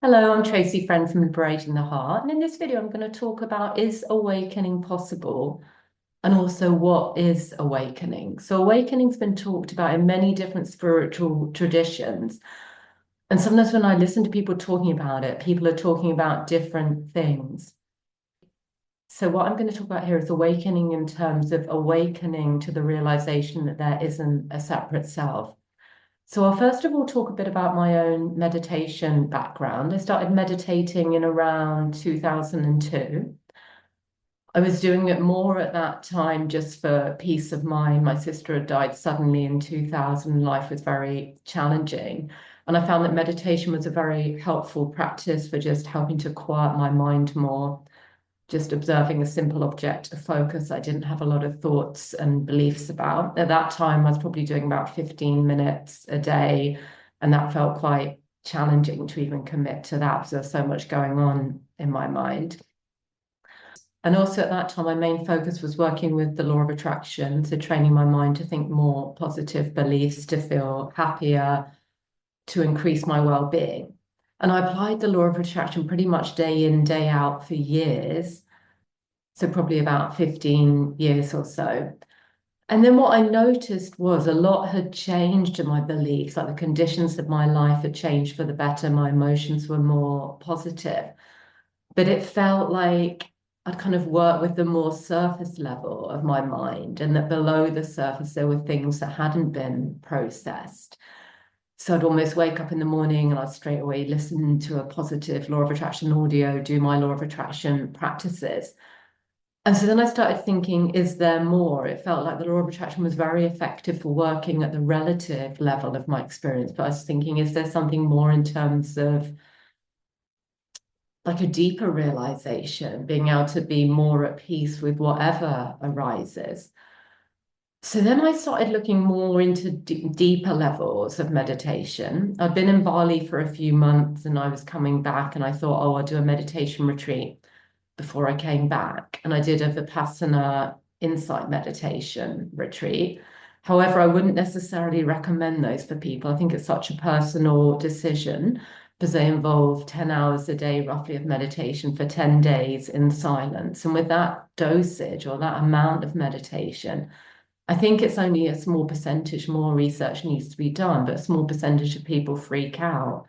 Hello, I'm Tracy Friend from Liberating the Heart. And in this video, I'm going to talk about is awakening possible and also what is awakening. So, awakening's been talked about in many different spiritual traditions. And sometimes when I listen to people talking about it, people are talking about different things. So, what I'm going to talk about here is awakening in terms of awakening to the realization that there isn't a separate self. So I'll first of all talk a bit about my own meditation background. I started meditating in around 2002. I was doing it more at that time just for peace of mind. My sister had died suddenly in 2000. Life was very challenging. And I found that meditation was a very helpful practice for just helping to quiet my mind more, just observing a simple object of focus I didn't have a lot of thoughts and beliefs about. At that time, I was probably doing about 15 minutes a day, and that felt quite challenging to even commit to that because there's so much going on in my mind. And also at that time, my main focus was working with the law of attraction, so training my mind to think more positive beliefs, to feel happier, to increase my well-being. And I applied the law of attraction pretty much day in, day out for years. So probably about 15 years or so. And then what I noticed was a lot had changed in my beliefs, like the conditions of my life had changed for the better. My emotions were more positive. But it felt like I'd kind of worked with the more surface level of my mind, and that below the surface, there were things that hadn't been processed. So I'd almost wake up in the morning and I'd straight away listen to a positive law of attraction audio, do my law of attraction practices. And so then I started thinking, is there more? It felt like the law of attraction was very effective for working at the relative level of my experience. But I was thinking, is there something more in terms of like a deeper realization, being able to be more at peace with whatever arises? So then I started looking more into deeper levels of meditation. I'd been in Bali for a few months and I was coming back and I thought, oh, I'll do a meditation retreat before I came back. And I did a Vipassana insight meditation retreat. However, I wouldn't necessarily recommend those for people. I think it's such a personal decision because they involve 10 hours a day, roughly, of meditation for 10 days in silence. And with that dosage or that amount of meditation, I think it's only a small percentage, more research needs to be done, but a small percentage of people freak out.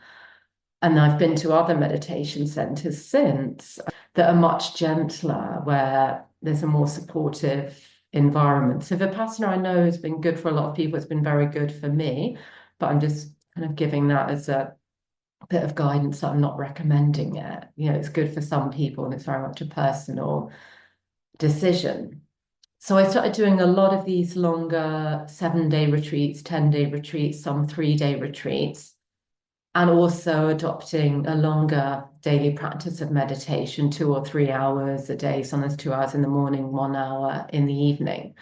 And I've been to other meditation centers since that are much gentler, where there's a more supportive environment. So Vipassana, I know, has been good for a lot of people. It's been very good for me, but I'm just kind of giving that as a bit of guidance. I'm not recommending it. It's good for some people and it's very much a personal decision. So I started doing a lot of these longer 7-day retreats, 10-day retreats, some 3-day retreats, and also adopting a longer daily practice of meditation, 2 or 3 hours a day, sometimes 2 hours in the morning, 1 hour in the evening.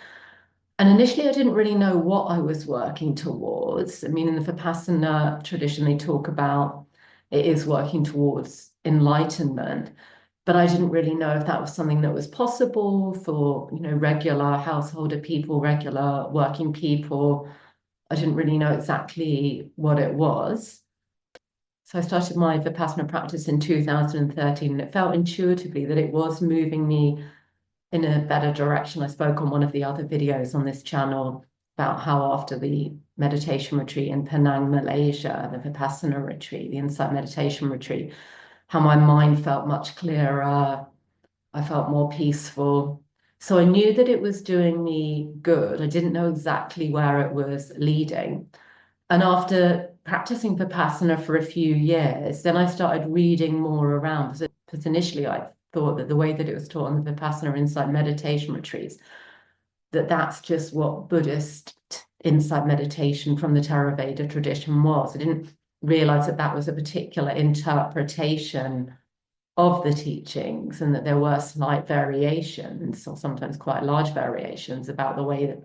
And initially, I didn't really know what I was working towards. I mean, in the Vipassana tradition, they talk about it is working towards enlightenment, but I didn't really know if that was something that was possible for, regular householder people, regular working people. I didn't really know exactly what it was. So I started my Vipassana practice in 2013, and it felt intuitively that it was moving me in a better direction. I spoke on one of the other videos on this channel about how after the meditation retreat in Penang, Malaysia, the Vipassana retreat, the insight meditation retreat, how my mind felt much clearer. I felt more peaceful. So I knew that it was doing me good. I didn't know exactly where it was leading. And after practicing Vipassana for a few years, then I started reading more around because initially I thought that the way that it was taught on the Vipassana insight meditation retreats, that that's just what Buddhist insight meditation from the Theravada tradition was. I didn't realize that that was a particular interpretation of the teachings and that there were slight variations or sometimes quite large variations about the way that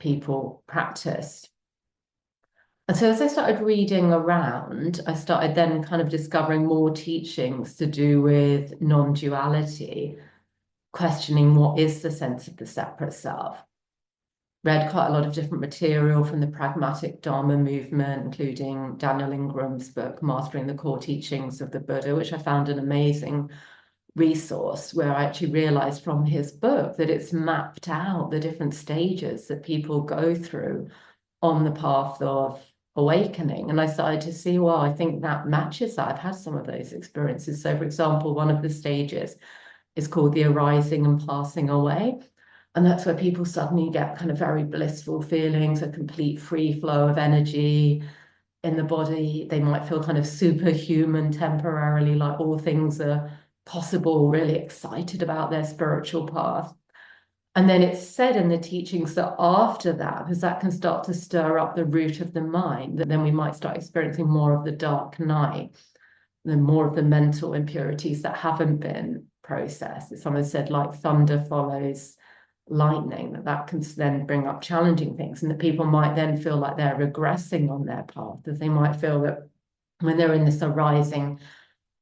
people practiced. And so as I started reading around, I started then kind of discovering more teachings to do with non-duality, questioning what is the sense of the separate self. read quite a lot of different material from the pragmatic Dharma movement, including Daniel Ingram's book, Mastering the Core Teachings of the Buddha, which I found an amazing resource, where I actually realized from his book that it's mapped out the different stages that people go through on the path of awakening. And I started to see, well, I think that matches that. I've had some of those experiences. So, for example, one of the stages is called the arising and passing away. And that's where people suddenly get kind of very blissful feelings, a complete free flow of energy in the body. They might feel kind of superhuman temporarily, like all things are possible, really excited about their spiritual path. And then it's said in the teachings that after that, because that can start to stir up the root of the mind, that then we might start experiencing more of the dark night, then more of the mental impurities that haven't been processed. Someone said, like thunder follows lightning, that can then bring up challenging things, and that people might then feel like they're regressing on their path, that they might feel that when they're in this arising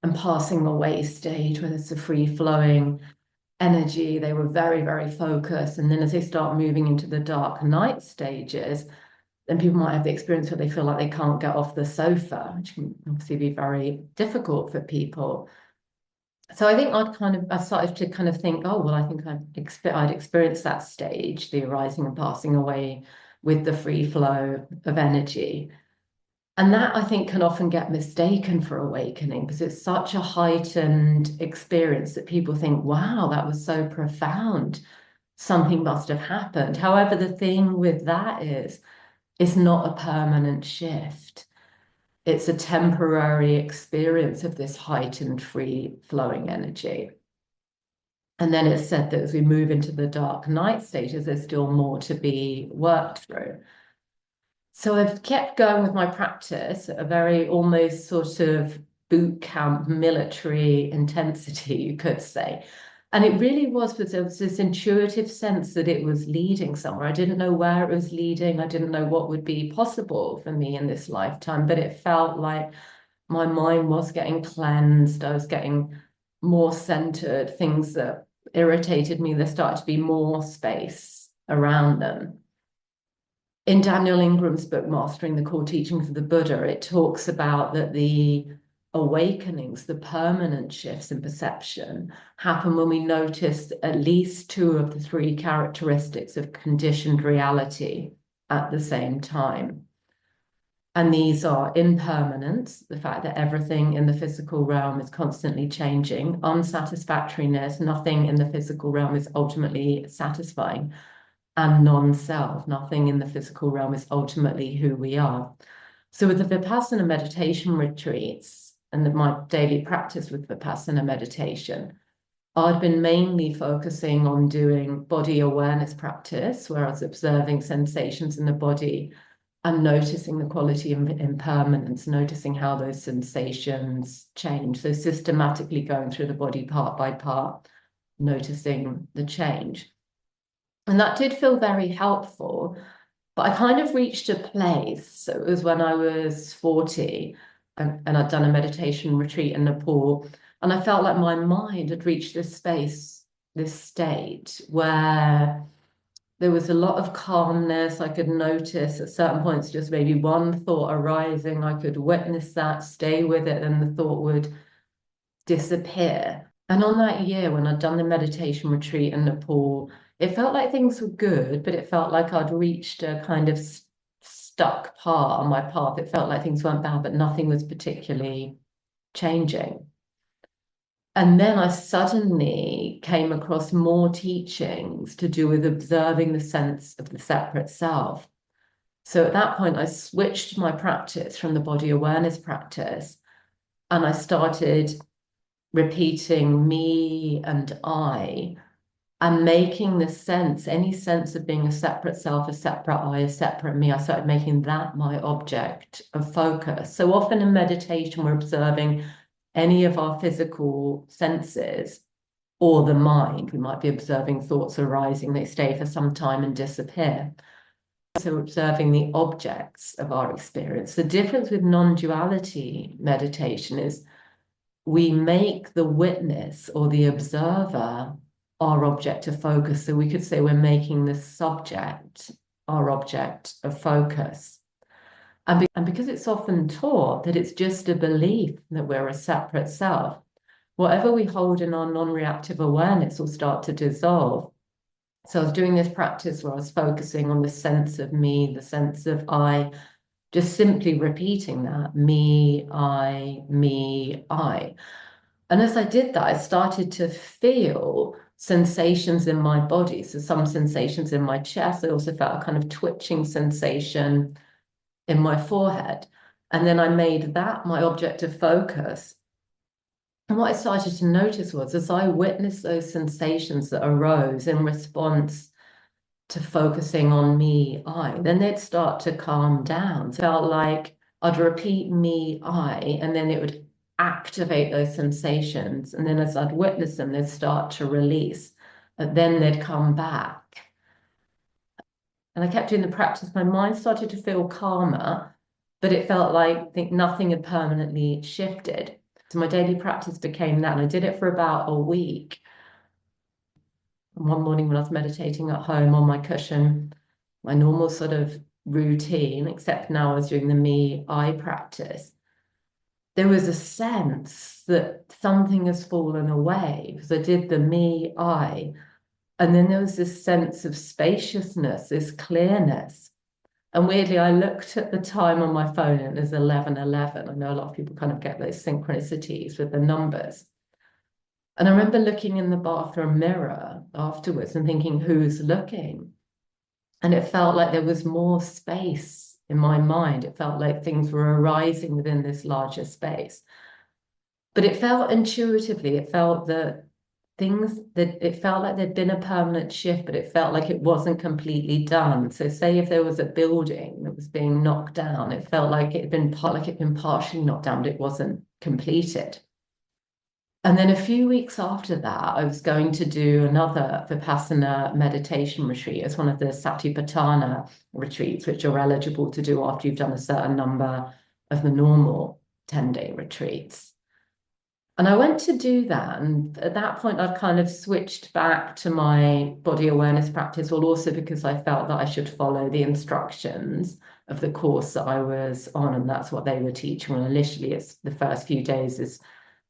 and passing away stage, where there's a free-flowing energy, they were very, very focused. And then as they start moving into the dark night stages, then people might have the experience where they feel like they can't get off the sofa, which can obviously be very difficult for people. So I think I started to kind of think, oh, well, I think I'd experienced that stage, the arising and passing away with the free flow of energy. And that I think can often get mistaken for awakening, because it's such a heightened experience that people think, wow, that was so profound. Something must have happened. However, the thing with that is, it's not a permanent shift. It's a temporary experience of this heightened free flowing energy. And then it's said that as we move into the dark night stages, there's still more to be worked through. So I've kept going with my practice at a very almost sort of boot camp military intensity, you could say. And it really was, because there was this intuitive sense that it was leading somewhere. I didn't know where it was leading. I didn't know what would be possible for me in this lifetime, but it felt like my mind was getting cleansed. I was getting more centered. Things that irritated me, there started to be more space around them. In Daniel Ingram's book, Mastering the Core Teachings of the Buddha, it talks about that the awakenings, the permanent shifts in perception, happen when we notice at least two of the three characteristics of conditioned reality at the same time. And these are impermanence, the fact that everything in the physical realm is constantly changing; unsatisfactoriness, nothing in the physical realm is ultimately satisfying; and non-self, nothing in the physical realm is ultimately who we are. So with the Vipassana meditation retreats and my daily practice with Vipassana meditation, I'd been mainly focusing on doing body awareness practice, where I was observing sensations in the body and noticing the quality of impermanence, noticing how those sensations change. So systematically going through the body part by part, noticing the change. And that did feel very helpful, but I kind of reached a place. So it was when I was 40 and I'd done a meditation retreat in Nepal. And I felt like my mind had reached this space, this state where there was a lot of calmness. I could notice at certain points just maybe one thought arising. I could witness that, stay with it, and the thought would disappear. And on that year, when I'd done the meditation retreat in Nepal, it felt like things were good, but it felt like I'd reached a kind of stuck part on my path. It felt like things weren't bad, but nothing was particularly changing. And then I suddenly came across more teachings to do with observing the sense of the separate self. So at that point, I switched my practice from the body awareness practice, and I started repeating me and I, and making the sense, any sense of being a separate self, a separate I, a separate me. I started making that my object of focus. So often in meditation, we're observing any of our physical senses or the mind. We might be observing thoughts arising, they stay for some time and disappear. So observing the objects of our experience. The difference with non-duality meditation is we make the witness or the observer our object of focus. So we could say we're making the subject our object of focus. And because it's often taught that it's just a belief that we're a separate self, whatever we hold in our non-reactive awareness will start to dissolve. So I was doing this practice where I was focusing on the sense of me, the sense of I, just simply repeating that, me, I, me, I. And as I did that, I started to feel sensations in my body. So some sensations in my chest. I also felt a kind of twitching sensation in my forehead. And then I made that my object of focus. And what I started to notice was as I witnessed those sensations that arose in response to focusing on me, I, then they'd start to calm down. So it felt like I'd repeat me, I, and then it would activate those sensations. And then as I'd witness them, they'd start to release. And then they'd come back. And I kept doing the practice. My mind started to feel calmer, but it felt like I think nothing had permanently shifted. So my daily practice became that. And I did it for about a week. And one morning when I was meditating at home on my cushion, my normal sort of routine, except now I was doing the me, I practice, there was a sense that something has fallen away because I did the me, I. And then there was this sense of spaciousness, this clearness. And weirdly, I looked at the time on my phone and it was 11:11. I know a lot of people kind of get those synchronicities with the numbers. And I remember looking in the bathroom mirror afterwards and thinking, who's looking? And it felt like there was more space in my mind. It felt like things were arising within this larger space. But it felt intuitively, it felt that it felt like there'd been a permanent shift, but it felt like it wasn't completely done. So say if there was a building that was being knocked down, it felt like it'd been partially knocked down, but it wasn't completed. And then a few weeks after that, I was going to do another Vipassana meditation retreat as one of the Satipatthana retreats, which you're eligible to do after you've done a certain number of the normal 10-day retreats. And I went to do that. And at that point, I'd kind of switched back to my body awareness practice, well, also because I felt that I should follow the instructions of the course that I was on. And that's what they were teaching. And initially, it's the first few days is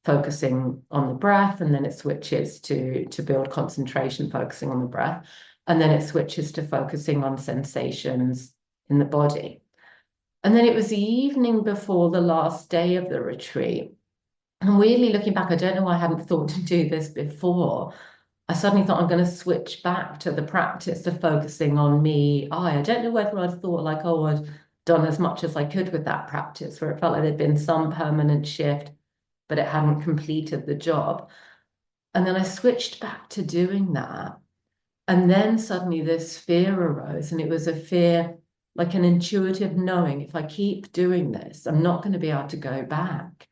focusing on the breath, and then it switches to build concentration, focusing on the breath. And then it switches to focusing on sensations in the body. And then it was the evening before the last day of the retreat. And weirdly looking back, I don't know why I hadn't thought to do this before. I suddenly thought I'm going to switch back to the practice of focusing on me. I don't know whether I'd thought like, oh, I'd done as much as I could with that practice, where it felt like there'd been some permanent shift, but it hadn't completed the job. And then I switched back to doing that. And then suddenly this fear arose, and it was a fear, like an intuitive knowing, if I keep doing this, I'm not going to be able to go back.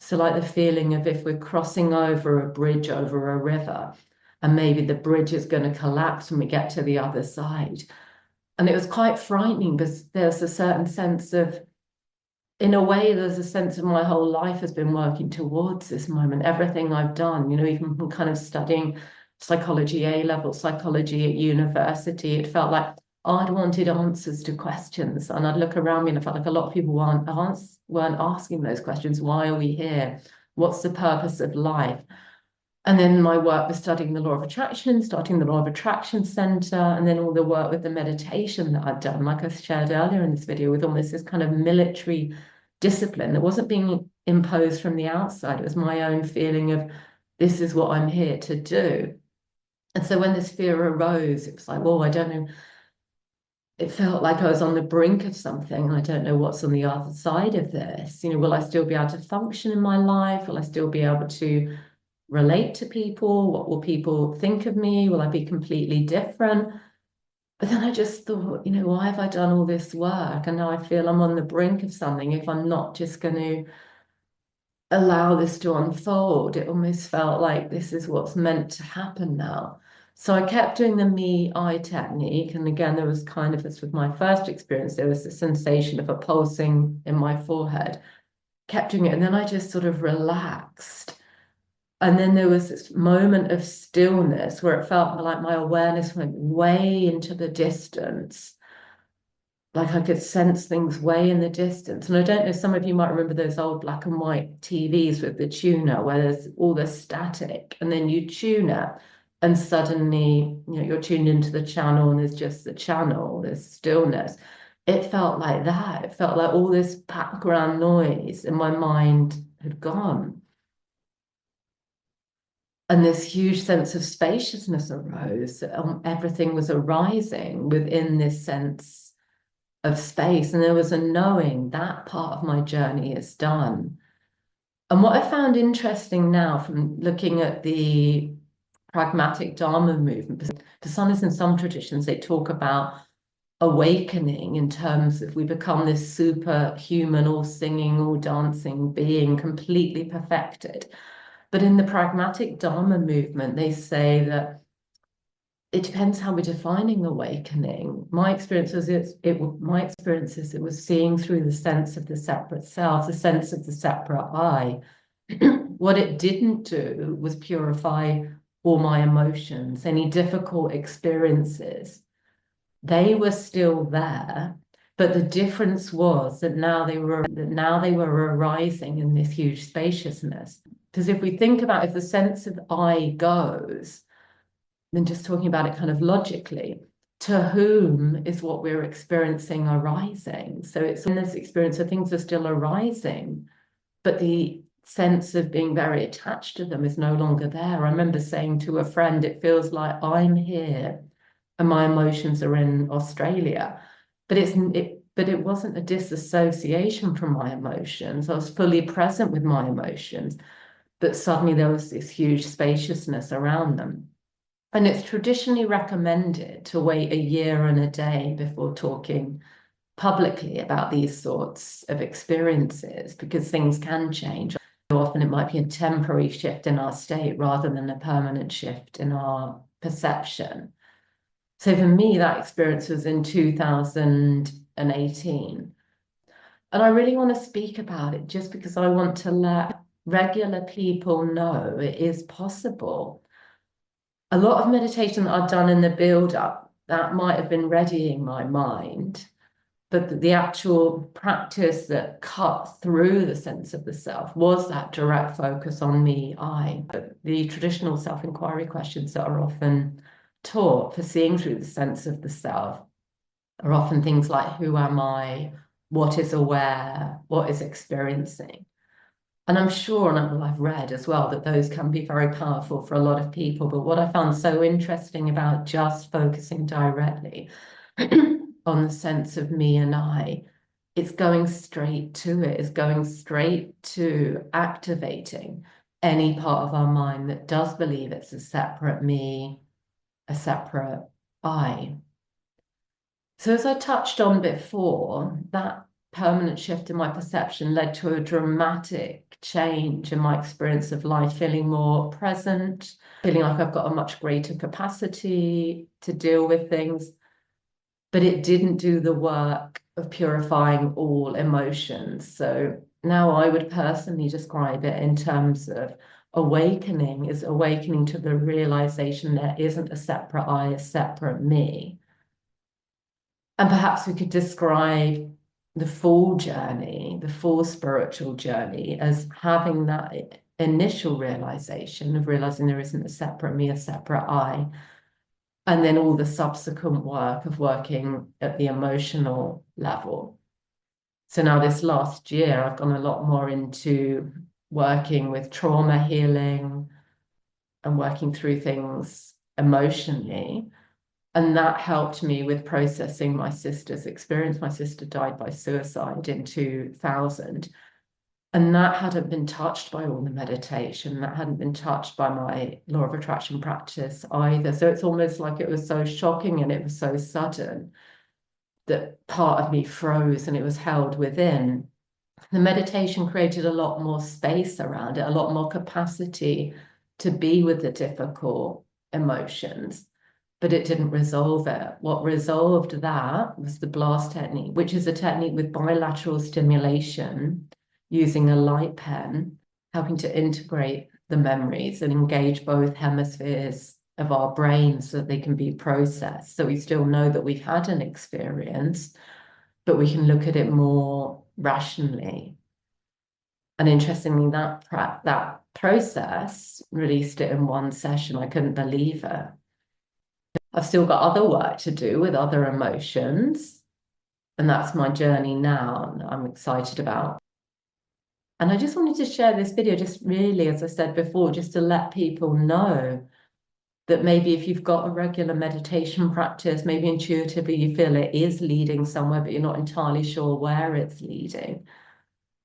So like the feeling of if we're crossing over a bridge over a river, and maybe the bridge is going to collapse when we get to the other side. And it was quite frightening because there's a certain sense of, in a way, there's a sense of my whole life has been working towards this moment. Everything I've done, even from kind of studying psychology, A-level psychology at university, it felt like I'd wanted answers to questions. And I'd look around me and I felt like a lot of people weren't asking those questions. Why are we here? What's the purpose of life? And then my work was studying the law of attraction, starting the law of attraction center, and then all the work with the meditation that I'd done, like I shared earlier in this video, with almost this kind of military discipline that wasn't being imposed from the outside. It was my own feeling of, this is what I'm here to do. And so when this fear arose, it was like, well, I don't know. It felt like I was on the brink of something. I don't know what's on the other side of this. Will I still be able to function in my life? Will I still be able to relate to people? What will people think of me? Will I be completely different? But then I just thought, why have I done all this work? And now I feel I'm on the brink of something if I'm not just going to allow this to unfold. It almost felt like this is what's meant to happen now. So I kept doing the me, I technique. And again, there was kind of this with my first experience, there was the sensation of a pulsing in my forehead. Kept doing it. And then I just sort of relaxed. And then there was this moment of stillness where it felt like my awareness went way into the distance. like I could sense things way in the distance. And I don't know, some of you might remember those old black and white TVs with the tuner where there's all the static and then you tune it and suddenly, you're tuned into the channel and there's just the channel, there's stillness. It felt like that. It felt like all this background noise in my mind had gone. And this huge sense of spaciousness arose. Everything was arising within this sense of space. And there was a knowing that part of my journey is done. And what I found interesting now from looking at the pragmatic Dharma movement, for some, in some traditions, they talk about awakening in terms of we become this superhuman, all singing, all dancing being, completely perfected. But in the pragmatic Dharma movement, they say that it depends how we're defining awakening. My experience was it was seeing through the sense of the separate self, the sense of the separate I. What it didn't do was purify all my emotions, any difficult experiences. They were still there, but the difference was that now they were arising in this huge spaciousness. Because if we think about if the sense of I goes, then just talking about it kind of logically, to whom is what we're experiencing arising? So it's in this experience of things are still arising, but the sense of being very attached to them is no longer there. I remember saying to a friend, it feels like I'm here and my emotions are in Australia, but it wasn't a disassociation from my emotions. I was fully present with my emotions, but suddenly there was this huge spaciousness around them. And it's traditionally recommended to wait a year and a day before talking publicly about these sorts of experiences because things can change. Often it might be a temporary shift in our state rather than a permanent shift in our perception. So for me, that experience was in 2018. And I really want to speak about it just because I want to let regular people know it is possible. A lot of meditation that I've done in the build up, that might have been readying my mind, but the actual practice that cut through the sense of the self was that direct focus on me, I. But the traditional self-inquiry questions that are often taught for seeing through the sense of the self are often things like, who am I? What is aware? What is experiencing? And I'm sure, and I've read as well, that those can be very powerful for a lot of people. But what I found so interesting about just focusing directly on the sense of me and I, it's going straight to it, it's going straight to activating any part of our mind that does believe it's a separate me, a separate I. So as I touched on before, that permanent shift in my perception led to a dramatic change in my experience of life, feeling more present, feeling like I've got a much greater capacity to deal with things. But it didn't do the work of purifying all emotions. So now I would personally describe it in terms of awakening is awakening to the realization there isn't a separate I, a separate me. And perhaps we could describe the full journey, the full spiritual journey, as having that initial realization of realizing there isn't a separate me, a separate I, and then all the subsequent work of working at the emotional level. So now this last year, I've gone a lot more into working with trauma healing and working through things emotionally. And that helped me with processing my sister's experience. My sister died by suicide in 2000. And that hadn't been touched by all the meditation. That hadn't been touched by my law of attraction practice either. So it's almost like it was so shocking and it was so sudden that part of me froze and it was held within. The meditation created a lot more space around it, a lot more capacity to be with the difficult emotions, but it didn't resolve it. What resolved that was the blast technique, which is a technique with bilateral stimulation using a light pen, helping to integrate the memories and engage both hemispheres of our brains so that they can be processed. So we still know that we've had an experience, but we can look at it more rationally. And interestingly, that process released it in one session. I couldn't believe it. I've still got other work to do with other emotions, and that's my journey now, and I'm excited about. And I just wanted to share this video, just really, as I said before, just to let people know that maybe if you've got a regular meditation practice, maybe intuitively you feel it is leading somewhere, but you're not entirely sure where it's leading,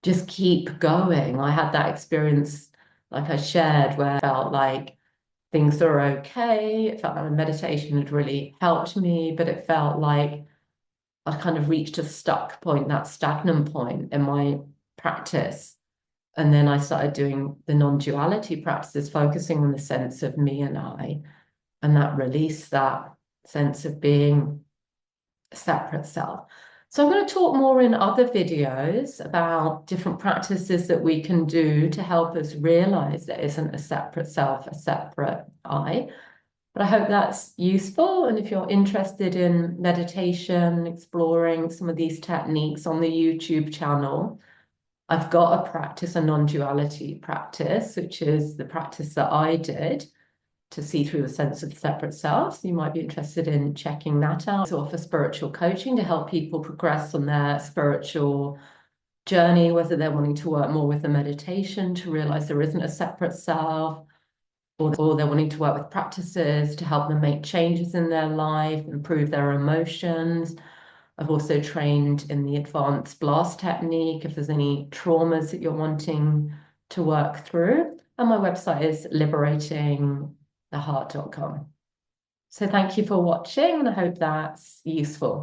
just keep going. I had that experience, like I shared, where I felt like things are okay. It felt like meditation had really helped me, but it felt like I kind of reached a stuck point, that stagnant point in my practice. And then I started doing the non-duality practices, focusing on the sense of me and I, and that released that sense of being a separate self. So I'm going to talk more in other videos about different practices that we can do to help us realize there isn't a separate self, a separate I. But I hope that's useful. And if you're interested in meditation, exploring some of these techniques on the YouTube channel, I've got a practice, a non-duality practice, which is the practice that I did to see through the sense of separate self. So you might be interested in checking that out. I offer spiritual coaching to help people progress on their spiritual journey, whether they're wanting to work more with the meditation to realize there isn't a separate self, or they're wanting to work with practices to help them make changes in their life, improve their emotions. I've also trained in the advanced blast technique if there's any traumas that you're wanting to work through. And my website is liberatingtheheart.com. So thank you for watching, and I hope that's useful.